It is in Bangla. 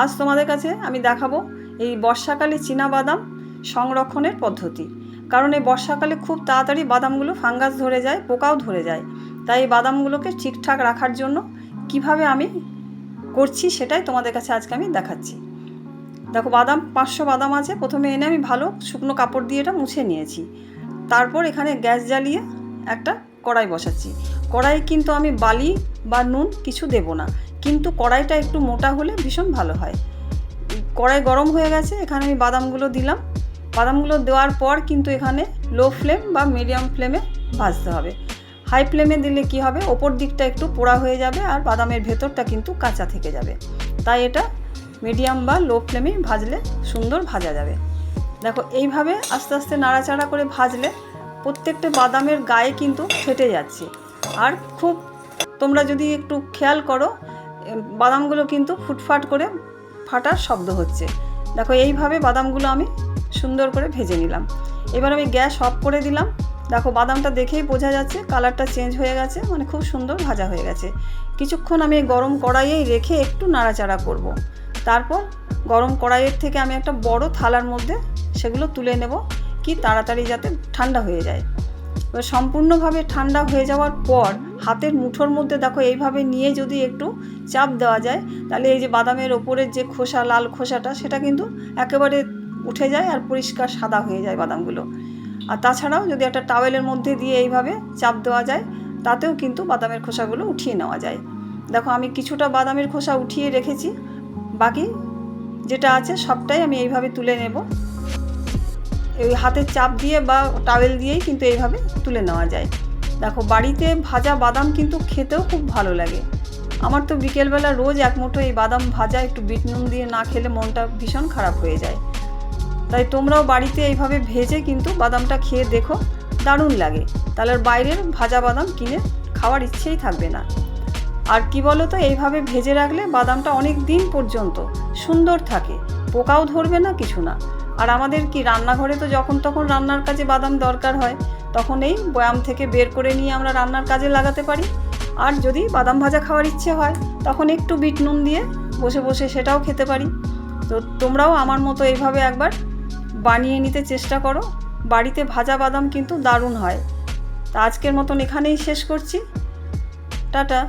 আজ তোমাদের কাছে আমি দেখাবো এই বর্ষাকালে চীনা বাদাম সংরক্ষণের পদ্ধতি। কারণ এই বর্ষাকালে খুব তাড়াতাড়ি বাদামগুলো ফাঙ্গাস ধরে যায়, পোকাও ধরে যায়। তাই এই বাদামগুলোকে ঠিকঠাক রাখার জন্য কিভাবে আমি করছি সেটাই তোমাদের কাছে আজকে আমি দেখাচ্ছি। দেখো, বাদাম 500 বাদাম আছে। প্রথমে এনে আমি ভালো শুকনো কাপড় দিয়ে এটা মুছে নিয়েছি। তারপর এখানে গ্যাস জ্বালিয়ে একটা কড়াই বসাচ্ছি। কড়াই কিন্তু আমি বালি বা নুন কিছু দেব না, কিন্তু কড়াইটা একটু মোটা হলে ভীষণ ভালো হয়। কড়াই গরম হয়ে গেছে, এখানে আমি বাদামগুলো দিলাম। বাদামগুলো দেওয়ার পর কিন্তু এখানে লো ফ্লেম বা মিডিয়াম ফ্লেমে ভাজতে হবে। হাই ফ্লেমে দিলে কি হবে, ওপর দিকটা একটু পোড়া হয়ে যাবে আর বাদামের ভেতরটা কিন্তু কাঁচা থেকে যাবে। তাই এটা মিডিয়াম বা লো ফ্লেমেই ভাজলে সুন্দর ভাজা যাবে। দেখো, এইভাবে আস্তে আস্তে নাড়াচাড়া করে ভাজলে প্রত্যেকটা বাদামের গায়ে কিন্তু ফেটে যাচ্ছে। আর খুব তোমরা যদি একটু খেয়াল করো, বাদামগুলো কিন্তু ফুটফাট করে ফাটার শব্দ হচ্ছে। দেখো, এইভাবে বাদামগুলো আমি সুন্দর করে ভেজে নিলাম। এবার আমি গ্যাস অফ করে দিলাম। দেখো, বাদামটা দেখেই বোঝা যাচ্ছে কালারটা চেঞ্জ হয়ে গেছে, মানে খুব সুন্দর ভাজা হয়ে গেছে। কিছুক্ষণ আমি গরম কড়াইয়েই রেখে একটু নাড়াচাড়া করব। তারপর গরম কড়াইয়ের থেকে আমি একটা বড় থালার মধ্যে সেগুলো তুলে নেব, কি তাড়াতাড়ি যাতে ঠান্ডা হয়ে যায়। এবার সম্পূর্ণভাবে ঠান্ডা হয়ে যাওয়ার পর হাতের মুঠোর মধ্যে দেখো এইভাবে নিয়ে যদি একটু চাপ দেওয়া যায়, তাহলে এই যে বাদামের ওপরের যে খোসা, লাল খোসাটা, সেটা কিন্তু একেবারে উঠে যায় আর পরিষ্কার সাদা হয়ে যায় বাদামগুলো। আর তাছাড়াও যদি একটা টাওয়েলের মধ্যে দিয়ে এইভাবে চাপ দেওয়া যায়, তাতেও কিন্তু বাদামের খোসাগুলো উঠিয়ে নেওয়া যায়। দেখো, আমি কিছুটা বাদামের খোসা উঠিয়ে রেখেছি, বাকি যেটা আছে সবটাই আমি এইভাবে তুলে নেব। এই হাতের চাপ দিয়ে বা টাওয়েল দিয়েই কিন্তু এইভাবে তুলে নেওয়া যায়। দেখো, বাড়িতে ভাজা বাদাম কিন্তু খেতেও খুব ভালো লাগে। আমার তো বিকেলবেলা রোজ এক মুঠো এই বাদাম ভাজা একটু বিট নুন দিয়ে না খেলে মনটা ভীষণ খারাপ হয়ে যায়। তাই তোমরাও বাড়িতে এইভাবে ভেজে কিন্তু বাদামটা খেয়ে দেখো, দারুণ লাগে। তাহলে বাইরের ভাজা বাদাম কিনে খাওয়ার ইচ্ছেই থাকবে না। আর কি বলো তো, এইভাবে ভেজে রাখলে বাদামটা অনেক দিন পর্যন্ত সুন্দর থাকে, পোকাও ধরবে না, কিছু না। আর আমাদের কি রান্নাঘরে তো যখন তখন রান্নার কাজে বাদাম দরকার হয়, তখন এই বয়াম থেকে বের করে নিয়ে আমরা রান্নার কাজে লাগাতে পারি। আর যদি বাদাম ভাজা খাওয়ার ইচ্ছে হয়, তখন একটু বিট নুন দিয়ে বসে বসে সেটাও খেতে পারি। তো তোমরাও আমার মতো এইভাবে একবার বানিয়ে নিতে চেষ্টা করো। বাড়িতে ভাজা বাদাম কিন্তু দারুণ হয়। তা আজকের মতন এখানেই শেষ করছি। টাটা।